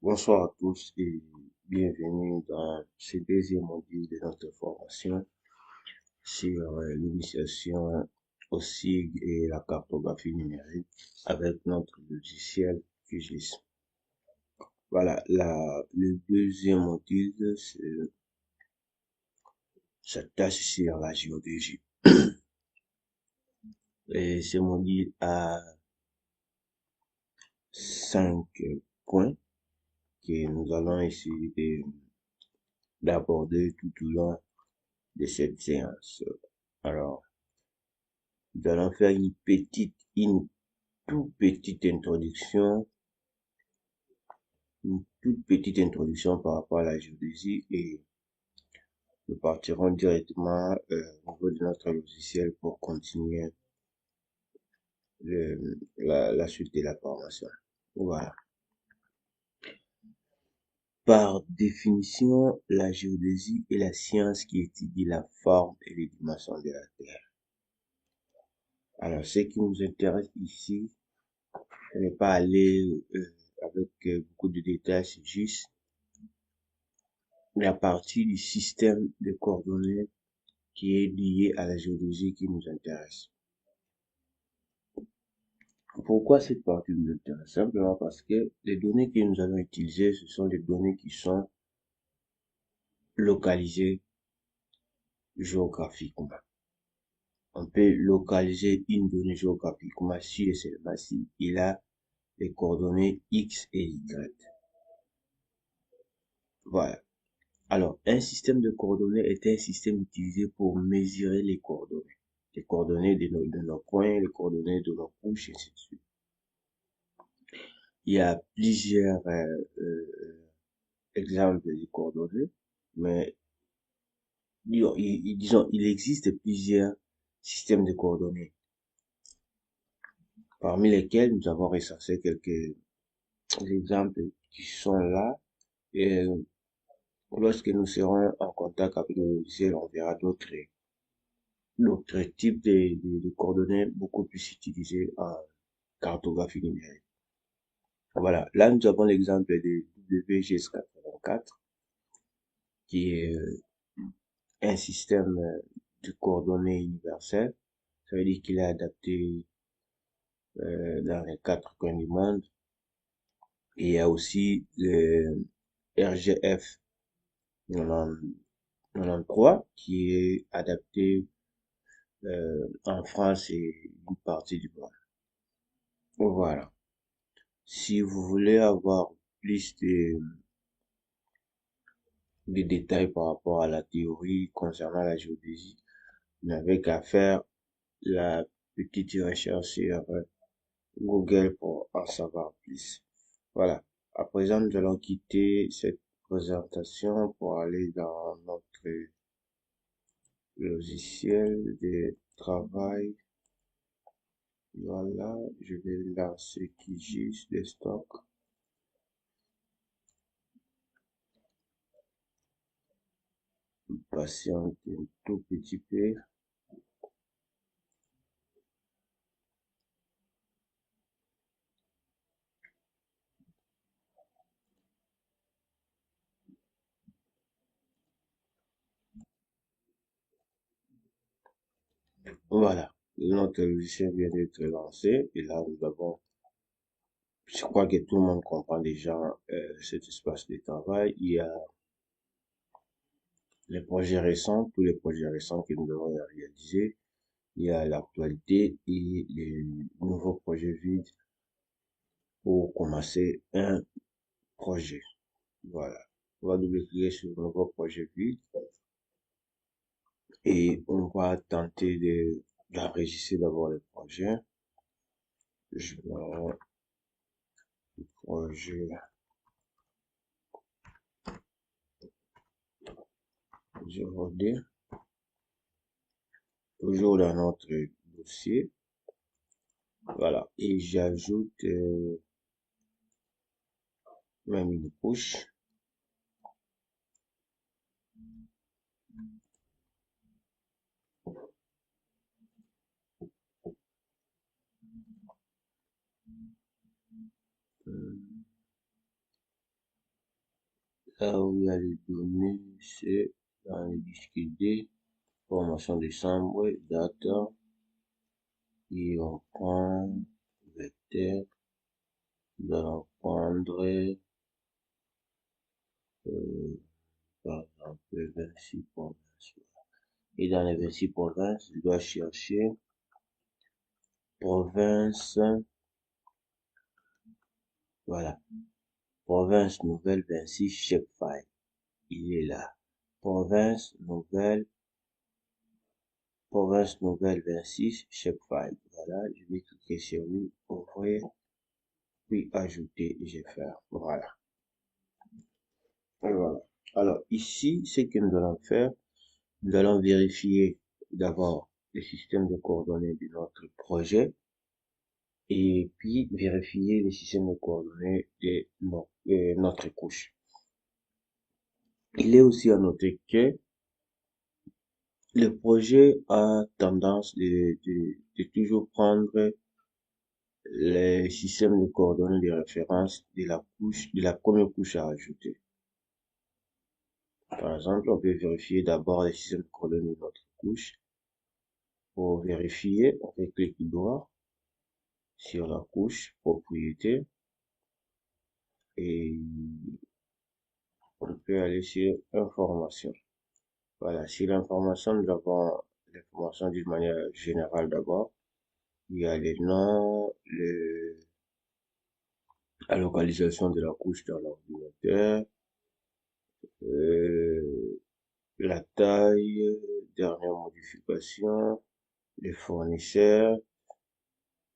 Bonsoir à tous et bienvenue dans ce deuxième module de notre formation sur l'initiation au SIG et la cartographie numérique avec notre logiciel QGIS. Voilà, le deuxième module s'attache sur la géodésie. Et ce module a 5 points que nous allons essayer d'aborder tout au long de cette séance. Alors, nous allons faire une toute petite introduction, par rapport à la géodésie et nous partirons directement au niveau de notre logiciel pour continuer la suite de la formation. Voilà. Par définition, la géodésie est la science qui étudie la forme et les dimensions de la Terre. Alors, ce qui nous intéresse ici, ce n'est pas aller avec beaucoup de détails, c'est juste la partie du système de coordonnées qui est liée à la géologie qui nous intéresse. Pourquoi cette partie nous intéresse? Simplement parce que les données que nous allons utiliser, ce sont des données qui sont localisées géographiquement. On peut localiser une donnée géographiquement si et seulement si il a les coordonnées X et Y. Voilà. Alors, un système de coordonnées est un système utilisé pour mesurer les coordonnées. Les coordonnées de nos points, les coordonnées de nos couches, et ainsi de suite. Il y a plusieurs exemples de coordonnées, mais disons, il existe plusieurs systèmes de coordonnées, parmi lesquels nous avons recensé quelques exemples qui sont là. Et lorsque nous serons en contact avec le logiciel, on verra d'autres types de coordonnées beaucoup plus utilisées en cartographie numérique. Voilà, là nous avons l'exemple de WGS84 qui est un système de coordonnées universelles. Ça veut dire qu'il est adapté dans les 4 coins du monde. Et il y a aussi le RGF 93 qui est adapté en France et une partie du monde. Voilà. Si vous voulez avoir plus de détails par rapport à la théorie concernant la géodésie, vous n'avez qu'à faire la petite recherche sur Google pour en savoir plus. Voilà. À présent, nous allons quitter cette présentation pour aller dans notre logiciel de travail. Voilà, je vais lancer QGIS Desktop. Patiente un tout petit peu. Voilà, notre logiciel vient d'être lancé et là nous avons, je crois que tout le monde comprend déjà cet espace de travail. Il y a les projets récents, tous les projets récents que nous avons réalisés. Il y a l'actualité et les nouveaux projets vides pour commencer un projet. Voilà. On va double-cliquer sur le nouveau projet vide et on va tenter d'enregistrer d'abord le projet. Je vais projet 0D, toujours dans notre dossier. Voilà. Et j'ajoute même une couche. Là où il y a les données, c'est dans les disques D, formation décembre, data, et on prend vecteur, nous allons prendre, euh, par exemple, 26 provinces. Et dans les 26 provinces, je dois chercher province, voilà, province nouvelle 26 shapefile. Il est là. Province nouvelle, province nouvelle 26 shapefile. Voilà, je vais cliquer sur lui, ouvrir, puis ajouter, je vais faire. Voilà. Et voilà. Alors ici, ce que nous allons faire, nous allons vérifier d'abord le système de coordonnées de notre projet et puis vérifier le système de coordonnées de notre couche. Il est aussi à noter que le projet a tendance de toujours prendre les systèmes de coordonnées de référence de la première couche à ajouter. Par exemple, on peut vérifier d'abord les systèmes de coordonnées de notre couche. Pour vérifier, on fait clic droit sur la couche propriété et on peut aller sur information. Voilà, sur l'information, nous avons l'information d'une manière générale d'abord. Il y a les noms, la localisation de la couche dans l'ordinateur, euh, la taille, dernière modification, les fournisseurs,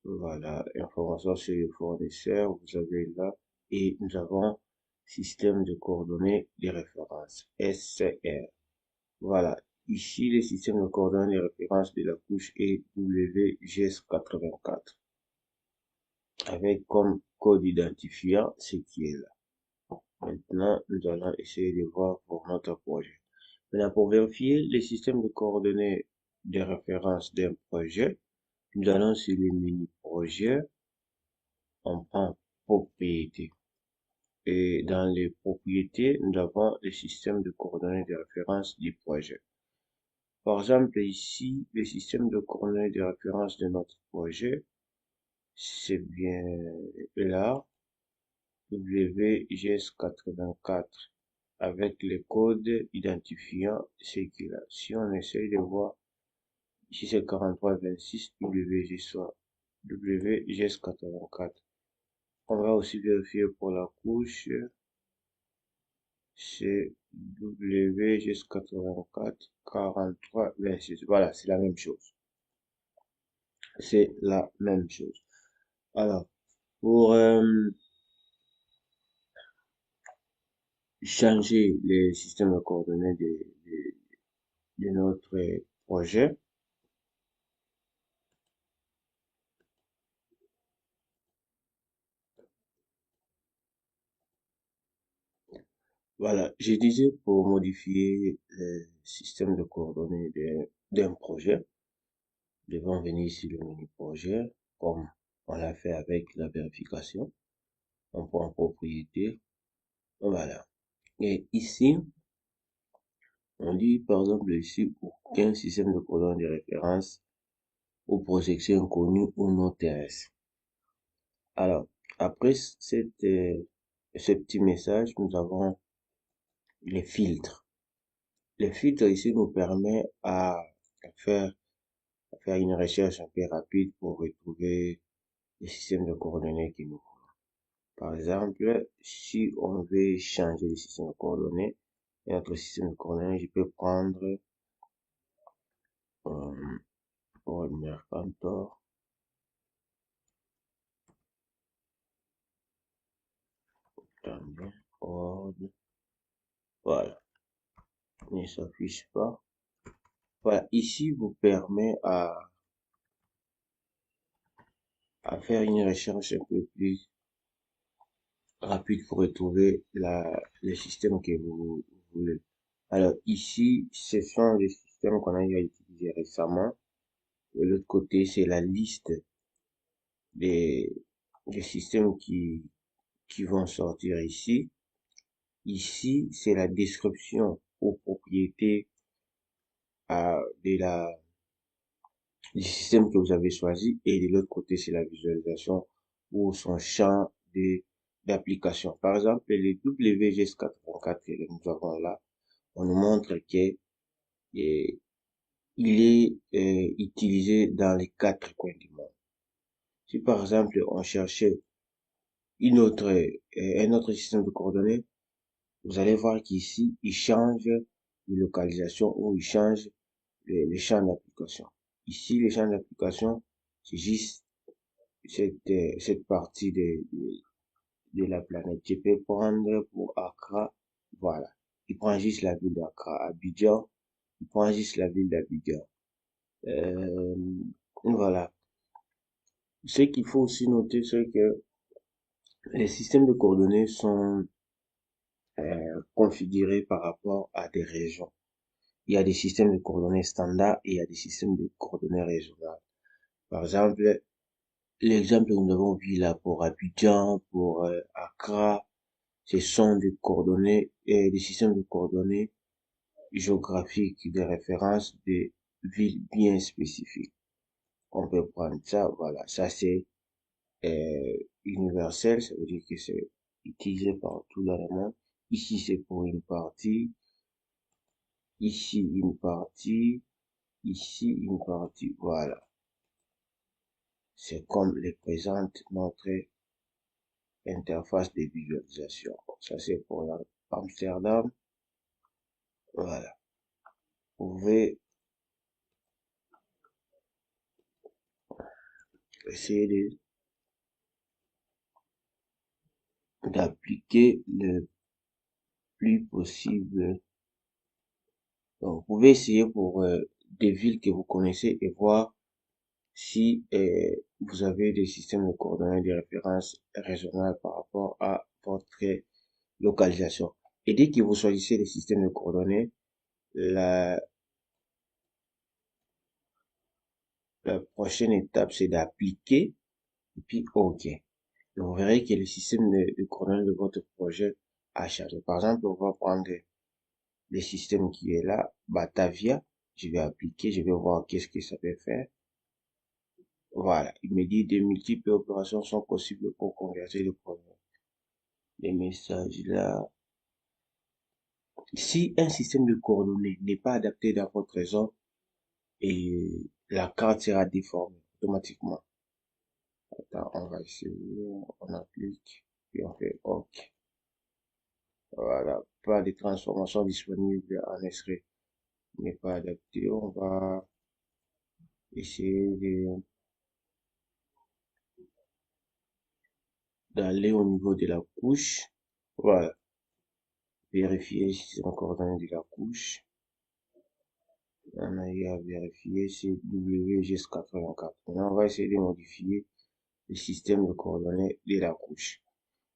voilà, information sur les fournisseurs, vous avez là, et nous avons système de coordonnées de référence, SCR. Voilà, ici le système de coordonnées de référence de la couche est WGS84, avec comme code identifiant ce qui est là. Maintenant, nous allons essayer de voir pour notre projet. Maintenant, pour vérifier les systèmes de coordonnées de référence d'un projet, nous allons sur le menu projet, on prend propriété. Et dans les propriétés, nous avons le système de coordonnées de référence du projet. Par exemple, ici, le système de coordonnées de référence de notre projet, c'est bien là, WGS84, avec les codes identifiant ce qu'il a. Si on essaye de voir, ici c'est 4326 WGS84. On va aussi vérifier pour la couche, c'est WGS84 4326. Voilà, c'est la même chose. C'est la même chose. Alors, pour changer les systèmes de coordonnées de notre projet, voilà, je disais pour modifier le système de coordonnées d'un projet, nous devons venir ici le menu projet, comme on l'a fait avec la vérification. On prend propriété, voilà. Et ici, on dit par exemple ici aucun système de coordonnées de référence aux projections connues ou non terrestres. Alors, après ce petit message, nous avons les filtres. Les filtres ici nous permet faire, à faire une recherche un peu rapide pour retrouver les systèmes de coordonnées qui nous faut. Par exemple, si on veut changer le système de coordonnées, et notre système de coordonnées, je peux prendre pour Mercator, attendez, ordre, voilà, il ne s'affiche pas. Voilà, ici vous permet à faire une recherche un peu plus rapide pour retrouver le système que vous voulez. Alors ici, ce sont les systèmes qu'on a déjà utilisés récemment. De l'autre côté, c'est la liste des, des systèmes qui vont sortir ici. Ici, c'est la description aux propriétés de du système que vous avez choisi et de l'autre côté, c'est la visualisation ou son champ d'application. Par exemple, les WGS84 que nous avons là, on nous montre que il est utilisé dans les quatre coins du monde. Si par exemple, on cherchait un autre système de coordonnées, vous allez voir qu'ici, il change de localisation ou il change les champs d'application. Ici, les champs d'application, c'est juste cette partie de la planète. Je peux prendre pour Accra, voilà. Il prend juste la ville d'Accra. Abidjan, il prend juste la ville d'Abidjan. Euh, voilà. Ce qu'il faut aussi noter, c'est que les systèmes de coordonnées sont configurés par rapport à des régions. Il y a des systèmes de coordonnées standards et il y a des systèmes de coordonnées régionales. Par exemple, l'exemple que nous avons vu là pour Abidjan, pour Accra, ce sont des coordonnées et des systèmes de coordonnées géographiques de référence de villes bien spécifiques. On peut prendre ça, voilà, ça c'est universel, ça veut dire que c'est utilisé partout dans le monde. Ici c'est pour une partie, ici une partie, ici une partie, voilà. C'est comme les présente notre interface de visualisation. Ça c'est pour Amsterdam, voilà. Vous pouvez essayer d'appliquer le plus possible. Donc, vous pouvez essayer pour des villes que vous connaissez et voir si vous avez des systèmes de coordonnées de référence régionales par rapport à votre localisation. Et dès que vous choisissez les systèmes de coordonnées, la, la prochaine étape, c'est d'appliquer et puis OK. Et vous verrez que le système de coordonnées de votre projet a changé. Par exemple, on va prendre le système qui est là, Batavia. Je vais appliquer, je vais voir qu'est-ce que ça peut faire. Voilà, il me dit de multiples opérations sont possibles pour convertir le programme. Les messages là. Si un système de coordonnées n'est pas adapté dans votre zone, et la carte sera déformée automatiquement. Attends, on va essayer, on applique, puis on fait OK. Voilà, pas de transformation disponible en extrait n'est pas adapté. On va essayer d'aller au niveau de la couche. Voilà. Vérifier si c'est les coordonnées de la couche. On a eu à vérifier, c'est WGS84. Maintenant, on va essayer de modifier le système de coordonnées de la couche.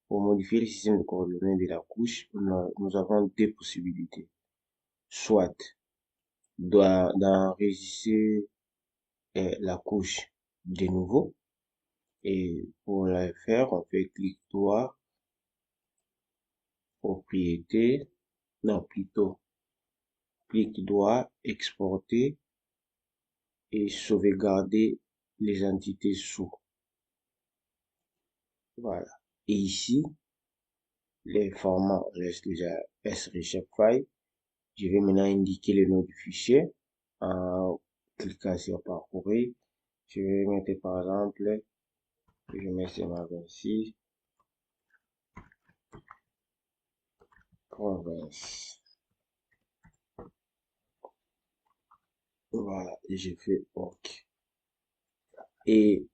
Pour modifier le système de coordonnées de la couche, nous avons deux possibilités. Soit d'enregistrer la couche de nouveau. Et pour le faire, on fait clic droit, propriété, non, plutôt clic droit, exporter et sauvegarder les entités sous. Voilà. Et ici, les formats restent déjà sRecheck file. Je vais maintenant indiquer le nom du fichier en cliquant sur parcourir. Je vais mettre par exemple, je mets CMA 26, province. Voilà, et j'ai fait OK. Et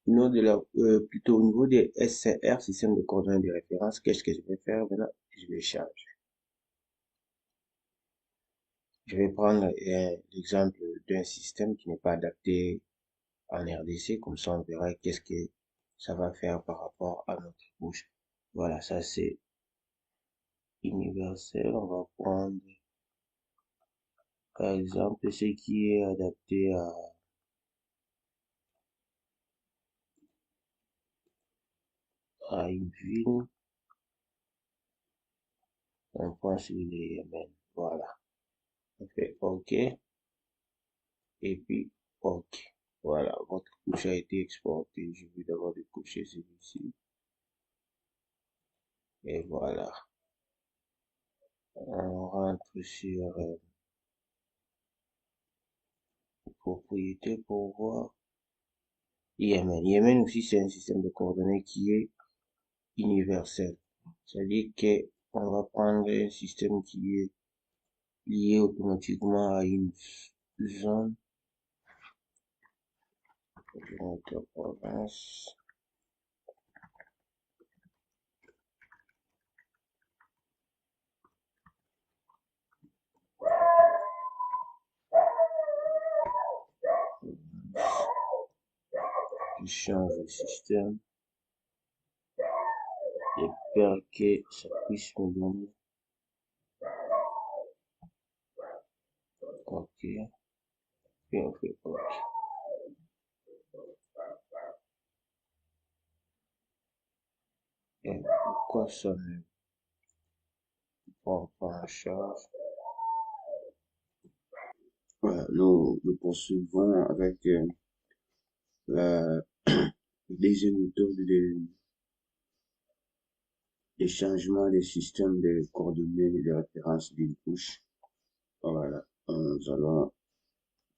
nom de la, plutôt au niveau des SCR, système de coordonnées de référence, qu'est-ce que je vais faire maintenant? Je vais charger. Je vais prendre l'exemple d'un système qui n'est pas adapté en RDC, comme ça on verra qu'est-ce que ça va faire par rapport à notre bouche. Voilà, ça c'est universel. On va prendre par exemple ce qui est adapté à une ville. point sur les YAML. Voilà. On fait OK. Et puis OK. Voilà, votre couche a été exportée. Je vais d'abord décocher celui-ci. Et voilà. On rentre sur propriété pour voir YAML. YAML aussi, c'est un système de coordonnées qui est universel. C'est-à-dire qu'on va prendre un système qui est lié automatiquement à une zone de notre province. Je change le système. J'espère que ça puisse me donner. OK. Et on fait OK. Et pourquoi ça ne prend pas en charge? Voilà, nous poursuivons avec la deuxième méthode des changements des systèmes de coordonnées et de référence d'une couche. Voilà, nous allons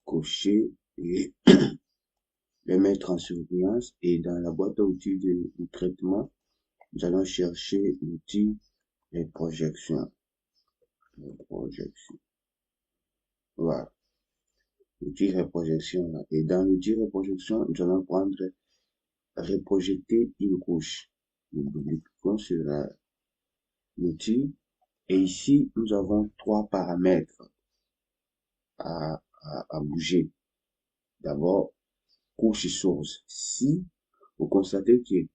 cocher et les mettre en surveillance et dans la boîte à outils de traitement, nous allons chercher l'outil de projection. Voilà, l'outil de projection là. Et dans l'outil de projection, nous allons prendre reprojeter une couche. Nous cliquons sur l'outil et ici nous avons trois paramètres à bouger. D'abord, couche source. Si vous constatez que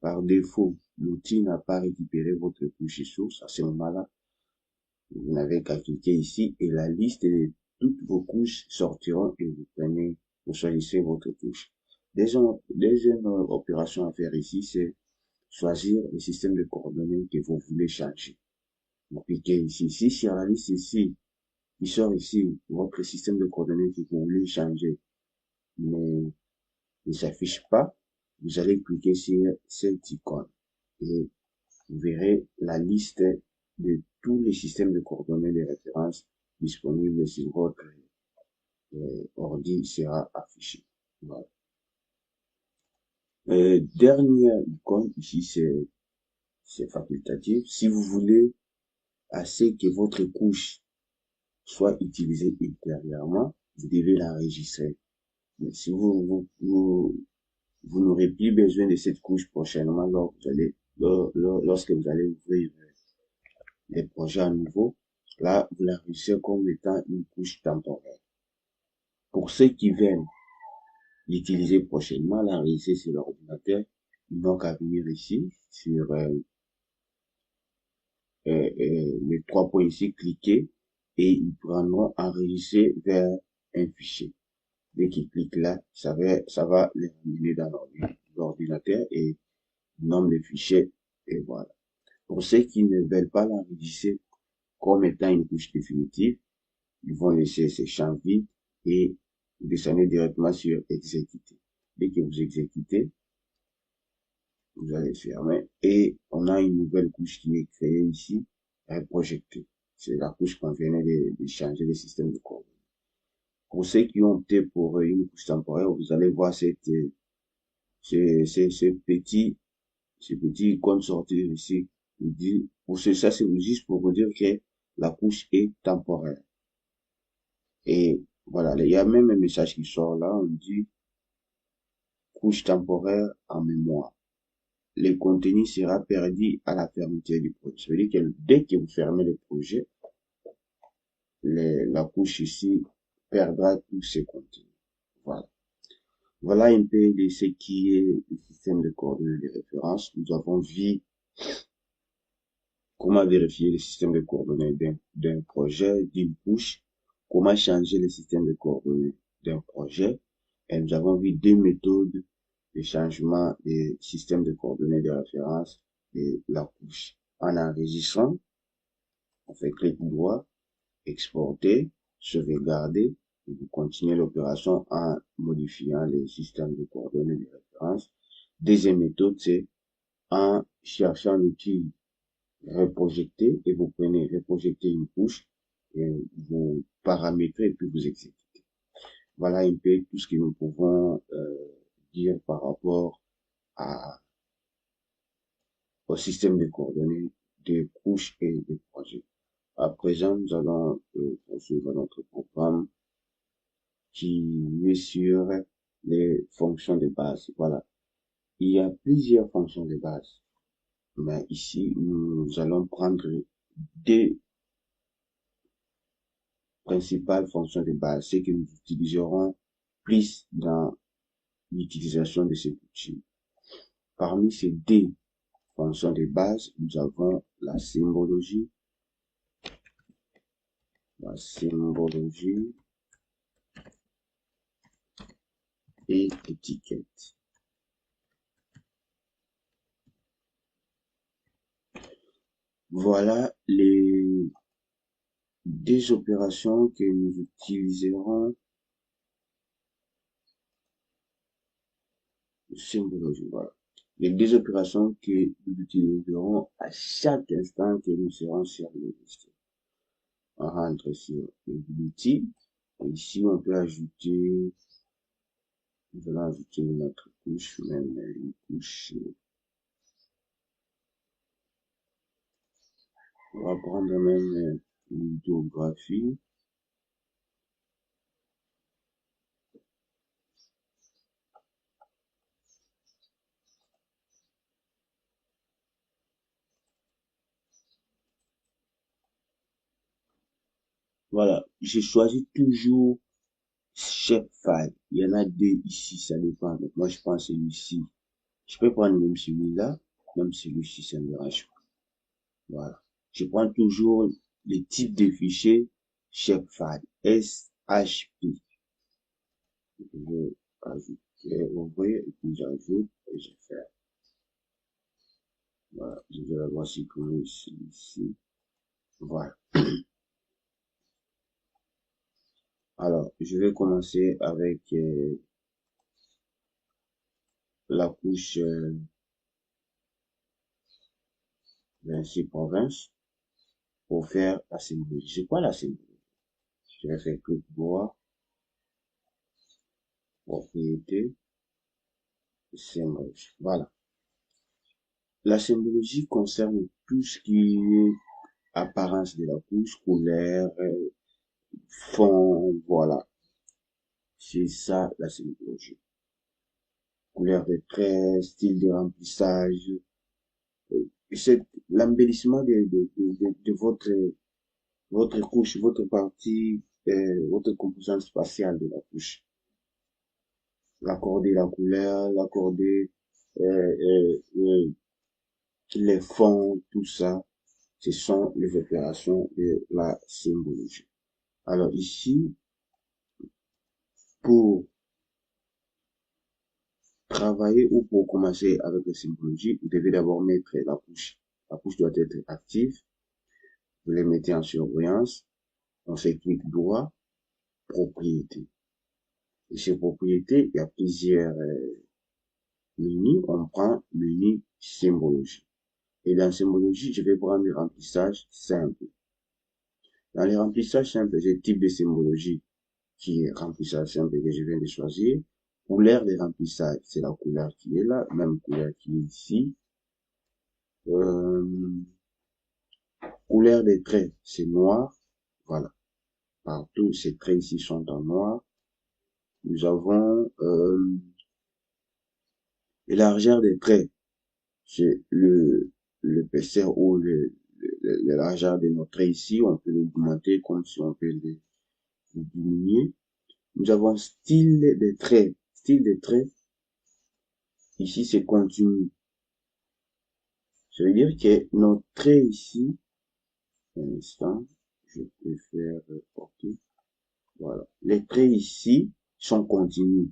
par défaut l'outil n'a pas récupéré votre couche source, à ce moment-là, vous n'avez qu'à cliquer ici et la liste de toutes vos couches sortiront et vous choisissez votre couche. Deuxième opération à faire ici, c'est choisir le système de coordonnées que vous voulez changer. Vous cliquez ici. Si sur la liste ici, il sort ici votre système de coordonnées que vous voulez changer, mais ne s'affiche pas, vous allez cliquer sur cette icône et vous verrez la liste de tous les systèmes de coordonnées de référence disponibles sur votre ordi sera affiché. Voilà. Dernière icône ici, c'est facultatif. Si vous voulez assez que votre couche soit utilisée ultérieurement, vous devez l'enregistrer. Mais si vous n'aurez plus besoin de cette couche prochainement lorsque vous allez ouvrir des projets à nouveau, là, vous l'enregistrez comme étant une couche temporaire. Pour ceux qui viennent l'utiliser prochainement, l'enregistrer sur l'ordinateur, ils n'ont qu'à venir ici, sur les trois points ici, cliquer, et ils prendront enregistrer vers un fichier. Dès qu'ils cliquent là, ça va les ramener dans l'ordinateur et nombre de fichiers, et voilà. Pour ceux qui ne veulent pas l'enregistrer comme étant une couche définitive, ils vont laisser ces champs vides et descendre directement sur exécuter. Dès que vous exécutez, vous allez fermer et on a une nouvelle couche qui est créée ici, projetée. C'est la couche qu'on venait de changer le système de coordonnées. Pour ceux qui ont opté pour une couche temporaire, vous allez voir ce petit icône sortir ici. Pour ça, c'est juste pour vous dire que la couche est temporaire. Et voilà, il y a même un message qui sort là, on dit couche temporaire en mémoire. Le contenu sera perdu à la fermeture du projet. Ça veut dire que dès que vous fermez le projet, la couche ici perdra tous ses contenus. Voilà. Voilà un peu de ce qui est le système de coordonnées de référence. Nous avons vu comment vérifier le système de coordonnées d'un projet, d'une couche, comment changer le système de coordonnées d'un projet. Et nous avons vu deux méthodes de changement des systèmes de coordonnées de référence de la couche. En enregistrant On fait clic droit, exporter, sauvegarder, et vous continuez l'opération en modifiant les systèmes de coordonnées de référence. Deuxième méthode, c'est en cherchant l'outil reprojeter et vous prenez reprojeter une couche et vous paramétrez et puis vous exécutez. Voilà un peu tout ce que nous pouvons dire par rapport au système de coordonnées des couches et des projets. À présent, nous allons poursuivre notre programme qui est sur les fonctions de base. Voilà. Il y a plusieurs fonctions de base. Mais ici, nous allons prendre deux principales fonctions de base, c'est que nous utiliserons plus dans l'utilisation de cet outil. Parmi ces deux fonctions de base, nous avons la symbologie et l'étiquette. Voilà les deux opérations que nous utiliserons. Symbologie, voilà. Les deux opérations que nous utiliserons à chaque instant que nous serons sur le logiciel. On rentre sur l'outil. Ici, on peut ajouter, nous allons ajouter une autre couche, même une couche. On va prendre même une lithographie. Voilà, je choisis toujours Shapefile. Il y en a deux ici, ça dépend. Donc, moi, je prends celui-ci. Je peux prendre même celui-là, même celui-ci, ça me dérange pas. Voilà. Je prends toujours le type de fichier Shapefile. SHP. Je vais ajouter, ouvrir, et puis j'ajoute, et je fais. Voilà. Je vais la voir supprimer ici. Voilà. Alors, je vais commencer avec la couche Vinci Province pour faire la symbologie. C'est quoi la symbologie? Je vais faire clic droit, propriété, symbologie. Voilà. La symbologie concerne tout ce qui est apparence de la couche, couleur, fond, voilà. C'est ça la symbologie. Couleur de traits, style de remplissage. C'est l'embellissement de votre couche, votre partie, votre composante spatiale de la couche. L'accorder la couleur, l'accorder les fonds, tout ça, ce sont les opérations de la symbologie. Alors ici, pour travailler ou pour commencer avec la symbologie, vous devez d'abord mettre la couche. La couche doit être active. Vous les mettez en surbrillance. On fait clic droit, propriété. Et chez propriété, il y a plusieurs menus. On prend menu symbologie. Et dans symbologie, je vais prendre le remplissage simple. Dans les remplissages simples, j'ai type de symbologie qui est remplissage simple que je viens de choisir. Couleur de remplissage, c'est la couleur qui est là, même couleur qui est ici. Couleur des traits, c'est noir. Voilà. Partout, ces traits ici sont en noir. Nous avons l'élargeur des traits. C'est l'épaisseur ou la largeur de nos traits ici. On peut l'augmenter comme si on peut le diminuer. Nous avons style des traits. Style des traits. Ici, c'est continu. Ça veut dire que nos traits ici, un instant, je peux faire OK. Voilà. Les traits ici sont continus.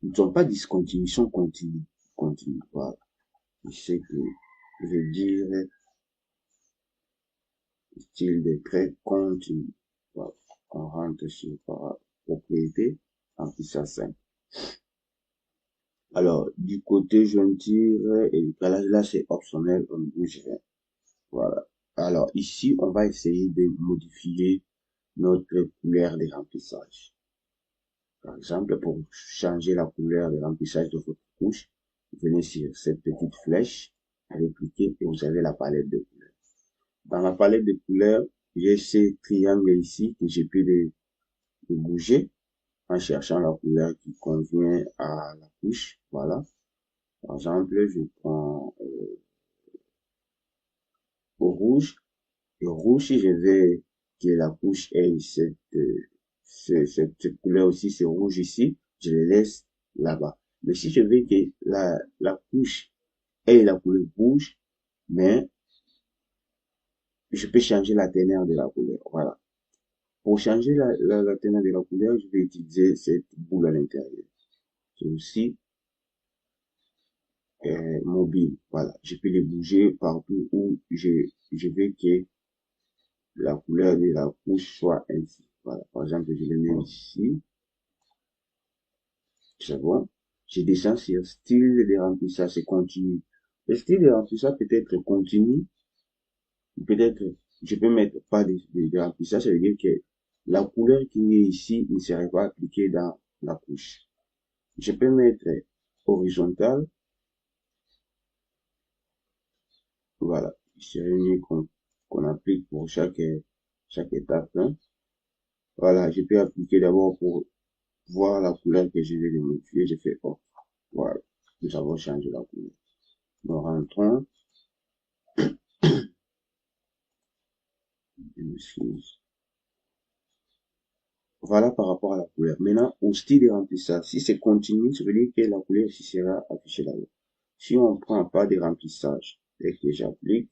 Ils ne sont pas discontinus, ils sont continus. Continus. Voilà. Je sais que je vais dire style de trait continu. Voilà. On rentre sur propriété, remplissage simple. Alors, du côté jointure et l'écalage, là, c'est optionnel, on ne bouge rien. Voilà. Alors, ici, on va essayer de modifier notre couleur de remplissage. Par exemple, pour changer la couleur de remplissage de votre couche, vous venez sur cette petite flèche, vous cliquez et vous avez la palette de couleurs. Dans la palette de couleurs, j'ai ces triangles ici que j'ai pu de bouger en cherchant la couleur qui convient à la couche. Voilà. Par exemple, je prends au rouge. Et rouge, si je veux que la couche ait cette couleur aussi, c'est rouge ici, je le laisse là-bas. Mais si je veux que la couche ait la couleur rouge, mais je peux changer la teneur de la couleur. Voilà. Pour changer la teneur de la couleur, je vais utiliser cette boule à l'intérieur. C'est aussi mobile. Voilà. Je peux les bouger partout où je veux que la couleur de la couche soit ainsi. Voilà. Par exemple, je le mets ici. C'est bon. Je descends sur style de remplissage, c'est continu. Le style de remplissage peut être continu. Peut-être, je peux mettre pas de remplissage, ça veut dire que la couleur qui est ici ne serait pas appliquée dans la couche. Je peux mettre horizontal. Voilà. C'est mieux qu'on applique pour chaque étape. Hein. Voilà. Je peux appliquer d'abord pour voir la couleur que je vais modifier. Je fais OK. Voilà. Nous avons changé la couleur. Nous rentrons. Voilà par rapport à la couleur. Maintenant, au style de remplissage, si c'est continu, ça veut dire que la couleur ici sera affichée là-bas. Si on prend pas de remplissage et que j'applique,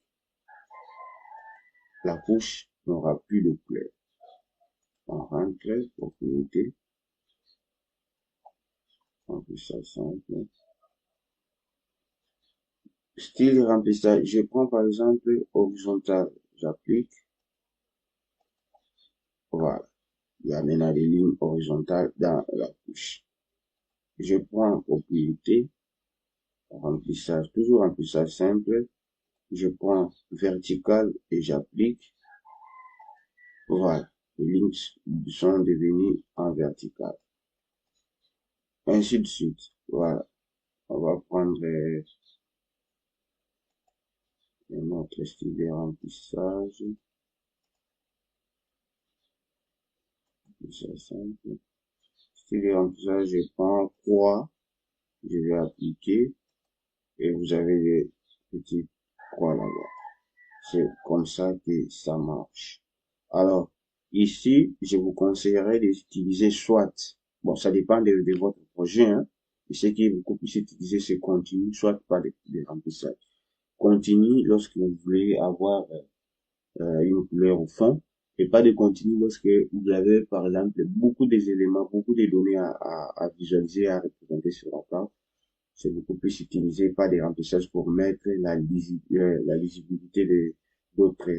la couche n'aura plus de couleur. On rentre, propriété, remplissage simple. Style de remplissage, je prends par exemple horizontal, j'applique. Voilà. Il y a maintenant des lignes horizontales dans la couche. Je prends propriété, remplissage, toujours remplissage simple. Je prends vertical et j'applique. Voilà. Les lignes sont devenues en vertical. Ainsi de suite. Voilà. On va prendre un autre style de remplissage. C'est simple. Style de remplissage, je prends croix. Je vais appliquer. Et vous avez des petites croix là-bas. C'est comme ça que ça marche. Alors, ici, je vous conseillerais d'utiliser soit, bon, ça dépend de votre projet, hein. Je sais qu'il est beaucoup plus utilisé, c'est continu, soit pas de remplissage. Continu lorsque vous voulez avoir une couleur au fond, et pas de continu lorsque vous avez, par exemple, beaucoup d'éléments, beaucoup de données à visualiser, à représenter sur la carte. C'est beaucoup plus utilisé, pas des remplissages pour mettre la lisibilité de d'autres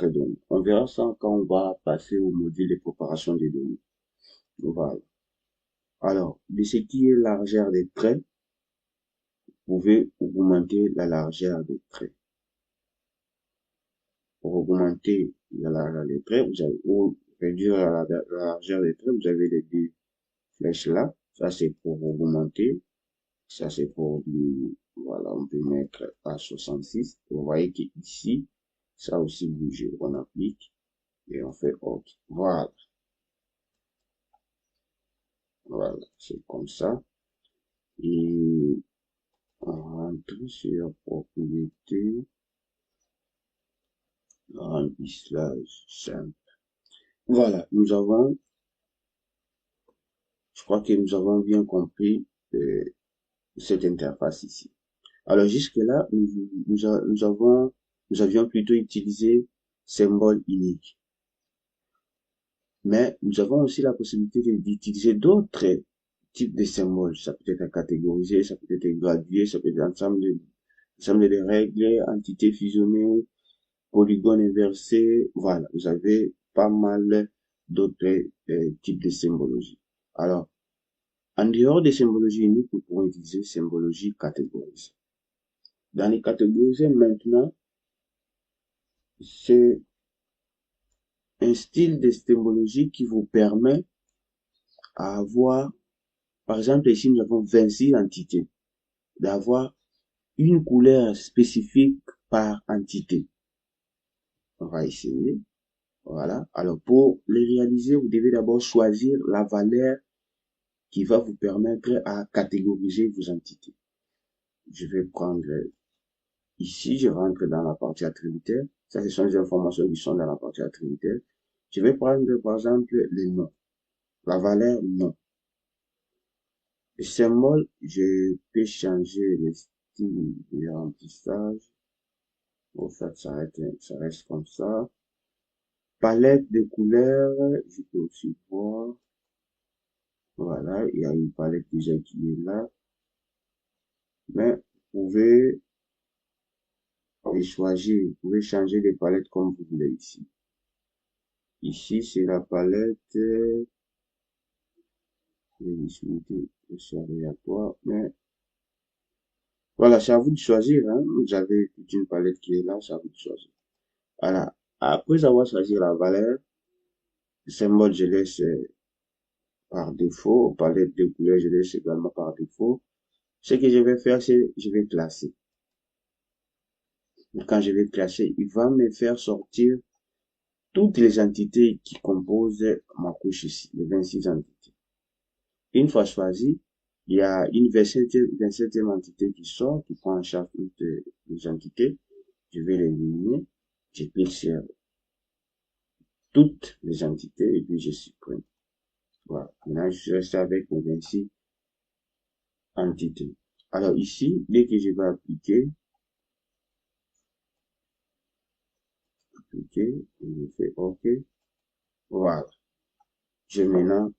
données. On verra ça quand on va passer au module de préparation des données. Voilà. Alors, de ce qui est largeur des traits, vous pouvez augmenter la largeur des traits. Pour augmenter la largeur des traits, vous avez, ou réduire la largeur des traits, vous avez les deux flèches là. Ça, c'est pour augmenter. Ça, c'est pour, voilà, on peut mettre à 66. Vous voyez qu'ici, ça aussi bouge. On applique et on fait OK. Voilà. Voilà, c'est comme ça. Et on rentre sur propriété, remplissage simple. Voilà, je crois que nous avons bien compris cette interface ici. Alors jusque-là, nous avions plutôt utilisé symbole unique. Mais nous avons aussi la possibilité d'utiliser d'autres types de symboles. Ça peut être catégorisé, ça peut être gradué, ça peut être ensemble de règles, entités fusionnées, polygone inversé, voilà, vous avez pas mal d'autres types de symbologie. Alors, en dehors des symbologies uniques, nous pourrons utiliser symbologie catégorisée. Dans les catégorisées, maintenant, c'est un style de symbologie qui vous permet à avoir, par exemple, ici, nous avons 26 entités, d'avoir une couleur spécifique par entité. On va essayer. Voilà. Alors, pour les réaliser, vous devez d'abord choisir la valeur qui va vous permettre à catégoriser vos entités. Je vais prendre ici, je rentre dans la partie attributaire. Ça, ce sont les informations qui sont dans la partie attributaire. Je vais prendre, par exemple, les noms. La valeur nom. Le symbole, je peux changer le style de remplissage. Au fait, ça reste comme ça. Palette de couleurs, je peux aussi voir. Voilà, il y a une palette déjà qui est là. Mais vous pouvez choisir, vous pouvez changer les palettes comme vous voulez ici. Ici, c'est la palette de visibilité, c'est aléatoire, mais voilà, c'est à vous de choisir, hein. Vous avez toute une palette qui est là, c'est à vous de choisir. Voilà. Après avoir choisi la valeur, le symbole, je laisse par défaut, palette de couleurs, je laisse également par défaut. Ce que je vais faire, c'est, je vais classer. Quand je vais classer, il va me faire sortir toutes les entités qui composent ma couche ici, les 26 entités. Une fois choisi, il y a une 27e entité qui sort, qui prend en charge toutes les entités. Je vais l'éliminer. Je clique sur toutes les entités et puis je supprime. Voilà. Maintenant, je reste avec mes 26 entités. Alors ici, dès que je vais appliquer, et je fais OK. Voilà. J'ai maintenant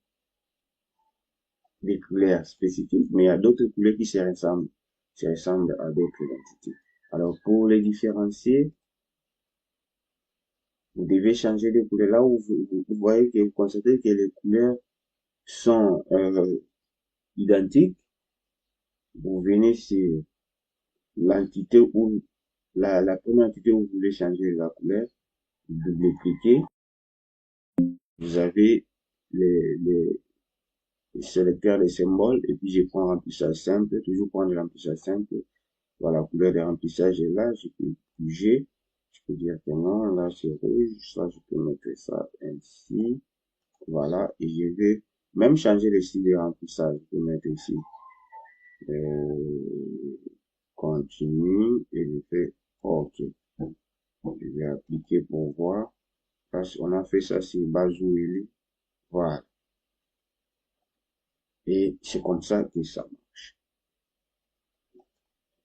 des couleurs spécifiques, mais il y a d'autres couleurs qui se ressemblent à d'autres entités. Alors, pour les différencier, vous devez changer de couleur. Là où vous voyez que vous constatez que les couleurs sont identiques, vous venez sur l'entité où la première entité où vous voulez changer la couleur, vous double-cliquez, vous avez les sélecteurs des symboles et puis je prends remplissage simple, toujours prendre remplissage simple. Voilà, la couleur de remplissage est là, je peux bouger, je peux dire que non, là c'est rouge, ça je peux mettre ça ainsi, voilà, et je vais même changer le style de remplissage, je peux mettre ici, continue, et je fais OK. Je vais appliquer pour voir, parce qu'on a fait ça sur Bazouili, voilà, et c'est comme ça que ça marche.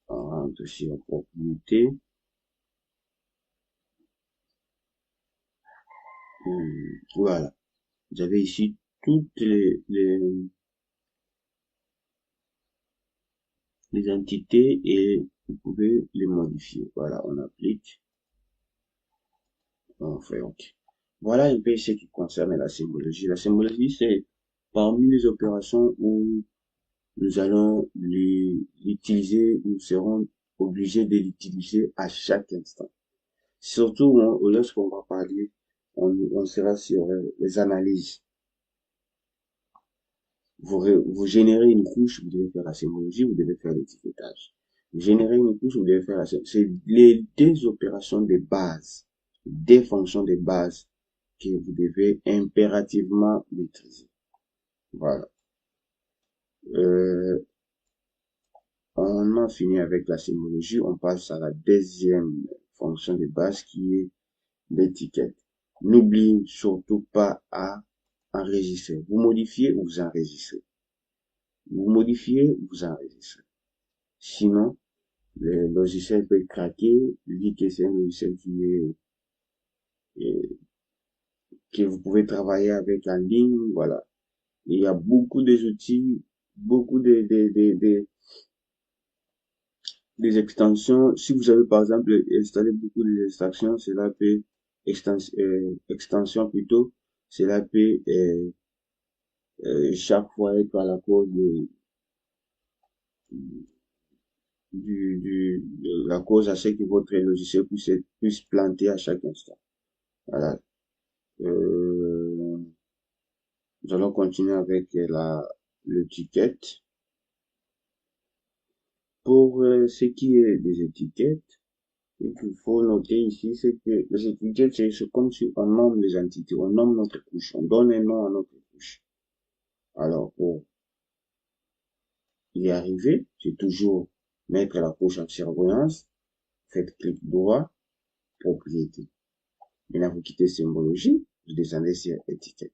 On rentre sur propriété. Voilà. Vous avez ici toutes les entités et vous pouvez les modifier. Voilà, on applique. On fait OK. Voilà un peu ce qui concerne la symbologie. La symbologie, c'est parmi les opérations où nous allons l'utiliser, nous serons obligés de l'utiliser à chaque instant. Surtout lorsqu'on va parler, on sera sur les analyses. Vous générez une couche, vous devez faire la symbologie, vous devez faire l'étiquetage. Vous générez une couche, vous devez faire la symbologie. C'est les deux opérations de base, des fonctions de base que vous devez impérativement maîtriser. Voilà. On a fini avec la symbologie, on passe à la deuxième fonction de base qui est l'étiquette. N'oubliez surtout pas à enregistrer. Vous modifiez ou vous enregistrez. Vous modifiez, vous enregistrez. Sinon, le logiciel peut craquer, vu que c'est un logiciel que vous pouvez travailler avec en ligne, voilà. Il y a beaucoup d'outils, beaucoup des extensions. Si vous avez par exemple installé beaucoup d'extensions, cela peut extension plutôt, cela peut chaque fois être à la cause de la cause à ce que votre logiciel puisse planter à chaque instant. Voilà. Euh, Nous allons continuer avec l'étiquette. Pour ce qui est des étiquettes, ce qu'il faut noter ici, c'est que les étiquettes, c'est comme si on nomme les entités, on nomme notre couche, on donne un nom à notre couche. Alors, pour y arriver, c'est toujours mettre la couche en surveillance, faites clic droit, propriété. Maintenant, vous quittez symbologie, vous descendez sur étiquette.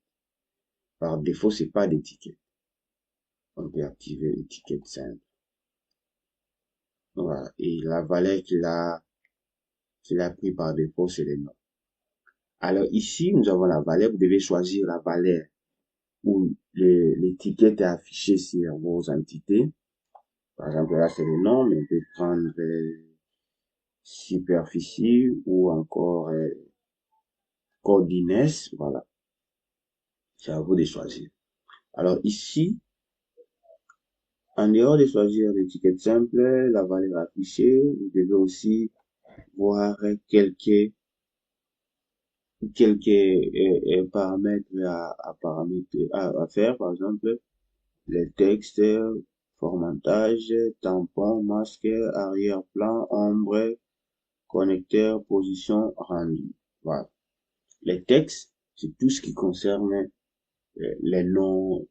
Par défaut, c'est pas d'étiquette. On peut activer l'étiquette simple. Voilà. Et la valeur qu'il a pris par défaut, c'est le nom. Alors ici, nous avons la valeur. Vous devez choisir la valeur où l'étiquette est affichée sur vos entités. Par exemple, là, c'est le nom, mais on peut prendre superficie ou encore coordinates. Voilà. C'est à vous de choisir. Alors ici, en dehors de choisir l'étiquette simple, la valeur affichée, vous devez aussi voir quelques paramètres à faire. Par exemple, les textes, formatage, tampon, masque, arrière-plan, ombre, connecteur, position, rendu. Voilà. Les textes, c'est tout ce qui concerne les noms,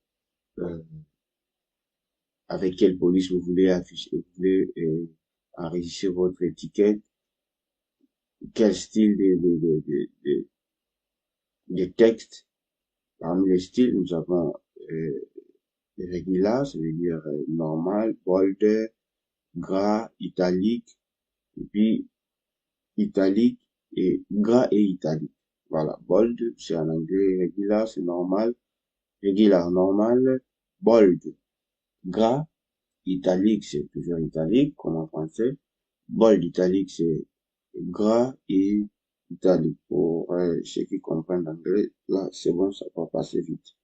avec quelle police vous voulez afficher, vous voulez enregistrer votre étiquette, quel style de texte. Parmi les styles, nous avons régular, ça veut dire normal, bold, gras, italique, et puis italique et gras et italique. Voilà, bold, c'est en anglais, régular, c'est normal, régular, normal, bold, gras, italique, c'est toujours italique, comme en français. Bold italique, c'est gras et italique. Pour ceux qui comprennent l'anglais, là, c'est bon, ça va passer vite.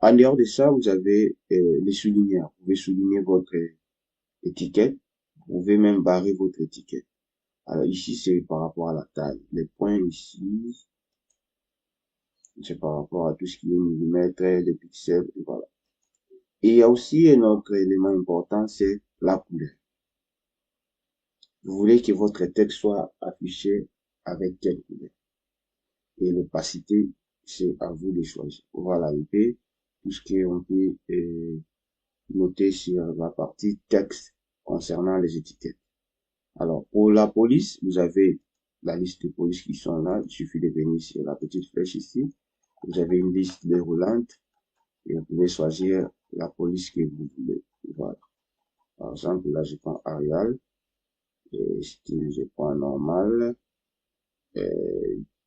En dehors de ça, vous avez les souligneurs. Vous pouvez souligner votre étiquette. Vous pouvez même barrer votre étiquette. Alors ici, c'est par rapport à la taille. Les points ici, c'est par rapport à tout ce qui est millimètres, les pixels, et voilà. Et il y a aussi un autre élément important, c'est la couleur. Vous voulez que votre texte soit affiché avec quelle couleur? Et l'opacité, c'est à vous de choisir. Voilà, IP, tout ce qu'on peut noter sur la partie texte concernant les étiquettes. Alors, pour la police, vous avez la liste de polices qui sont là. Il suffit de venir sur la petite flèche ici. Vous avez une liste déroulante et vous pouvez choisir la police que vous voulez. Voilà. Par exemple, là, je prends Arial. Et style, je prends normal.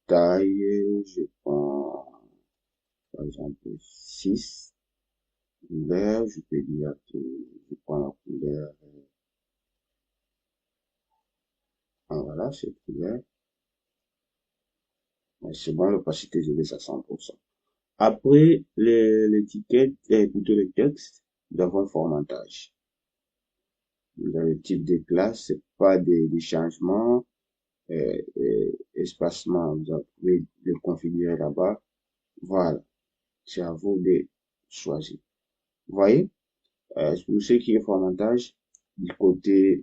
Taille, je prends, par exemple, 6. Couleur, je peux dire que je prends la couleur, voilà, cette couleur. C'est bon, l'opacité, je laisse à 100%. Après l'étiquette, plutôt le texte, nous avons le formatage. Vous avez le type de classe, c'est pas des changements, espacement, vous pouvez le configurer là-bas. Voilà. C'est à vous de choisir. Vous voyez, pour ce qui est formatage, du côté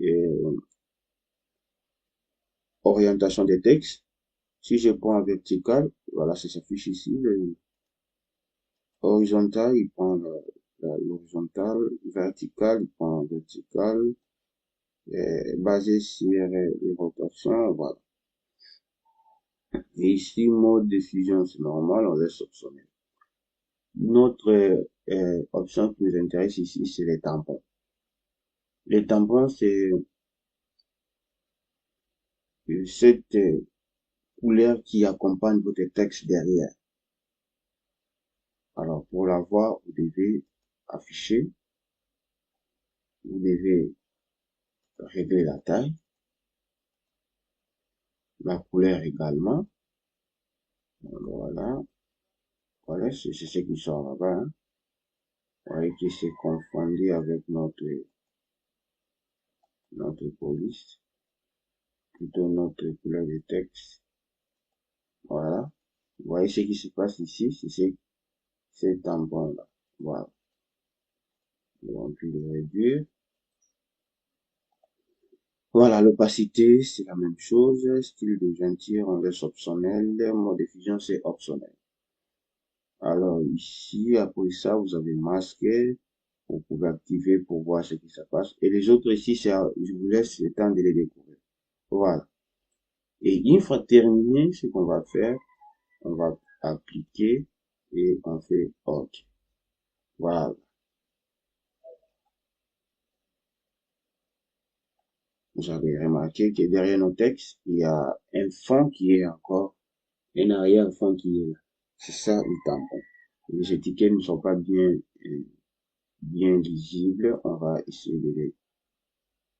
orientation des textes, si je prends en vertical, voilà, ça s'affiche ici. Le horizontal, il prend l'horizontal, vertical, il prend vertical, basé sur les rotations, voilà. Et ici, mode de fusion, c'est normal, on laisse optionnel. Une autre option qui nous intéresse ici, c'est les tampons. Les tampons, c'est cette couleur qui accompagne votre texte derrière. Alors, pour la voir, vous devez afficher, vous devez régler la taille, la couleur également. Voilà, voilà, c'est ce qui sort là-bas. Hein. Vous voyez qui s'est confondu avec notre police, plutôt notre couleur de texte. Voilà. Vous voyez ce qui se passe ici, c'est ces tampons-là. Voilà. On peut le réduire. Voilà, l'opacité, c'est la même chose. Style de jointure, on laisse optionnel. Mode de fusion, c'est optionnel. Alors ici, après ça, vous avez masqué. Vous pouvez activer pour voir ce qui se passe. Et les autres ici, je vous laisse le temps de les découvrir. Voilà. Et une fois terminé, ce qu'on va faire, on va appliquer et on fait OK. Voilà. Vous avez remarqué que derrière nos textes, il y a un fond qui est encore, un arrière-fond qui est là. C'est ça le tampon. Les étiquettes ne sont pas bien lisibles. On va essayer de les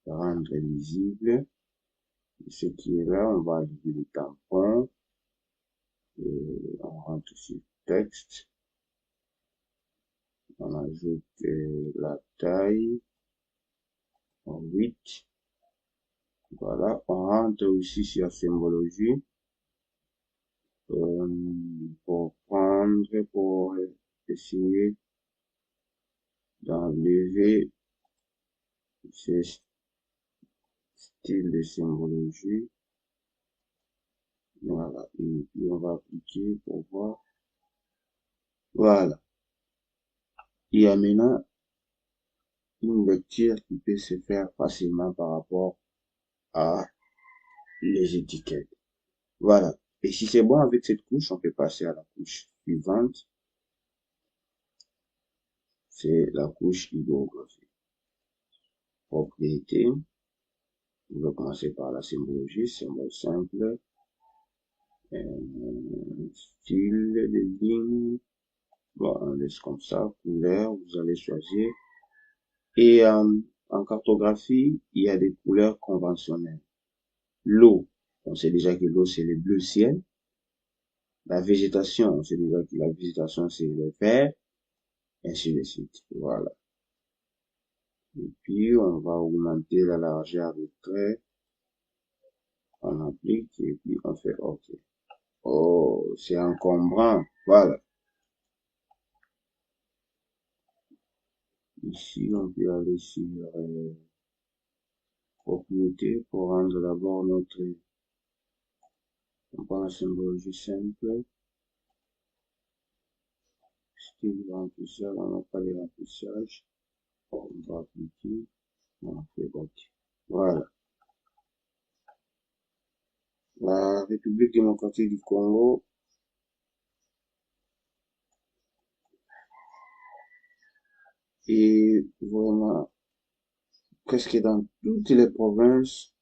rendre lisibles. Ce qui est là, on va allumer le tampon. Et on rentre sur texte. On ajoute la taille en 8. Voilà, on rentre aussi sur la symbologie pour essayer d'enlever ce style de symbologie. Voilà, et puis on va appliquer pour voir. Voilà, il y a maintenant une lecture qui peut se faire facilement par rapport à les étiquettes. Voilà. Et si c'est bon avec cette couche, on peut passer à la couche suivante. C'est la couche hydrographie. Propriété. On va commencer par la symbologie, symbole simple. Style de ligne. Bon, on laisse comme ça. Couleur, vous allez choisir. Et en cartographie, il y a des couleurs conventionnelles. L'eau, on sait déjà que l'eau, c'est le bleu ciel. La végétation, on sait déjà que la végétation, c'est le vert. Ainsi de suite. Voilà. Et puis, on va augmenter la largeur des traits. On applique et puis on fait OK. Oh, c'est encombrant. Voilà. Ici, on peut aller sur propriété pour rendre d'abord notre... On prend la symbologie simple. Style de remplissage, on n'a pas de remplissage. On va appliquer. On fait OK. Voilà. La République démocratique du Congo. Et vraiment, presque dans toutes les provinces,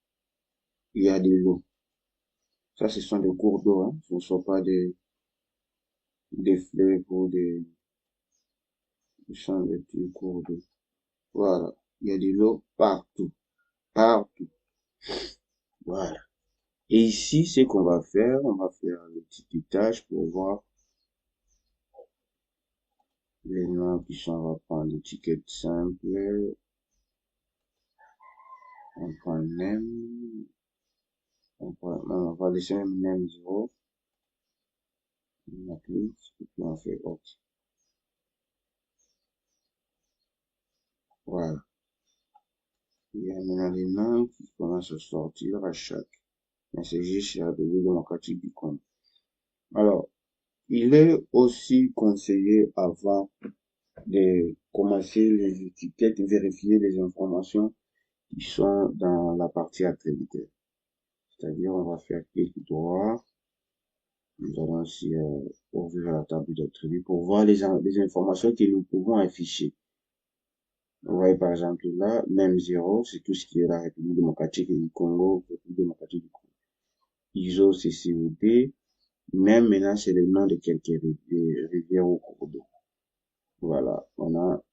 il y a de l'eau. Ça, ce sont des cours d'eau, hein. Ce ne sont pas des fleuves ou ce sont des petits cours d'eau. Voilà. Il y a de l'eau partout. Partout. Voilà. Et ici, ce qu'on va faire, on va faire le tiquetage pour voir les noms qui sont, on va prendre l'étiquette simple. On prend name. On va laisser même name 0. On applique, et puis on fait OK. Voilà. Il y a maintenant les noms qui commencent à sortir à chaque. Mais c'est juste la République démocratique du Congo. Alors, il est aussi conseillé avant de commencer les étiquettes, vérifier les informations qui sont dans la partie attributaire. C'est-à-dire, on va faire clic droit. Nous allons aussi ouvrir la table d'attributs pour voir les informations que nous pouvons afficher. Vous voyez par exemple là, même 0, c'est tout ce qui est la République démocratique du Congo, République démocratique du Congo. ISO, c'est COD. Même maintenant, c'est le nom de quelques rivières ou cours d'eau. Voilà, on a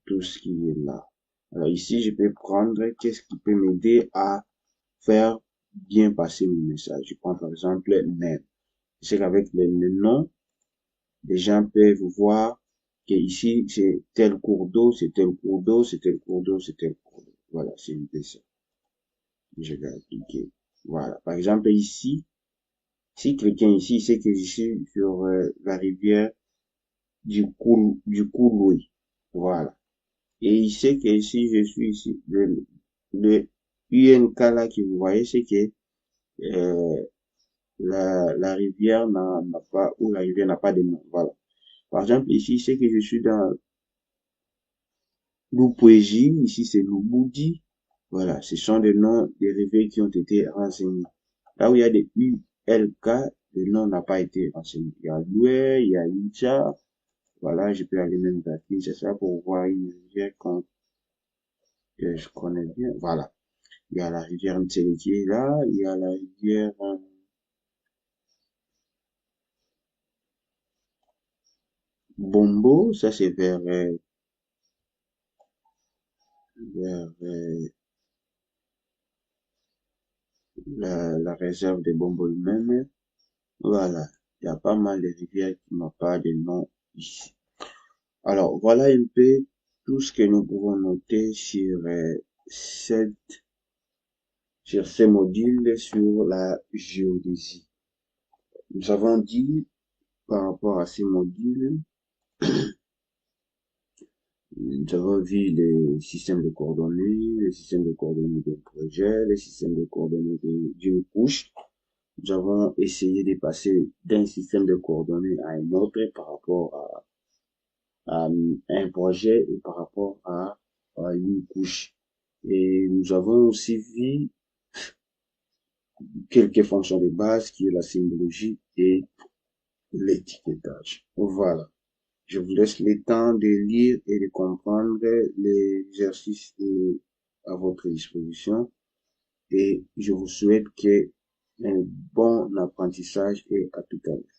tout ce qui est là. Alors ici, je peux prendre qu'est-ce qui peut m'aider à faire bien passer mon message. Je prends par exemple name. Je sais qu'avec le nom, les gens peuvent voir que ici, c'est tel cours d'eau, c'est tel cours d'eau, c'est tel cours d'eau, c'est tel cours d'eau. Voilà, c'est une peu ça. Je vais appliquer. Voilà. Par exemple, ici, si quelqu'un ici sait que je suis sur la rivière du Kouloui. Voilà. Et il sait que si je suis ici, le UNK là que vous voyez, c'est que euh, la rivière n'a pas, ou la rivière n'a pas de nom. Voilà. Par exemple, ici, c'est que je suis dans Loupouéji, ici c'est Louboudi. Voilà, ce sont des noms des rivières qui ont été renseignés. Là où il y a des ULK, le nom n'a pas été renseigné. Il y a Loué, il y a Incha. Voilà, je peux aller même vers Kinshasa pour voir une rivière que je connais bien. Voilà. Il y a la rivière Ntsele qui est là. Il y a la rivière Bombo. Ça, c'est vers la réserve de Bombo lui-même. Voilà. Il y a pas mal de rivières qui n'ont pas de nom ici. Alors, voilà un peu tout ce que nous pouvons noter cette, sur ces modules sur la géodésie. Nous avons dit par rapport à ces modules, nous avons vu les systèmes de coordonnées, les systèmes de coordonnées d'un projet, les systèmes de coordonnées d'une couche. Nous avons essayé de passer d'un système de coordonnées à un autre par rapport à un projet et par rapport à une couche. Et nous avons aussi vu quelques fonctions de base qui est la symbologie et l'étiquetage. Voilà. Je vous laisse le temps de lire et de comprendre les exercices à votre disposition et je vous souhaite un bon apprentissage et à tout à l'heure.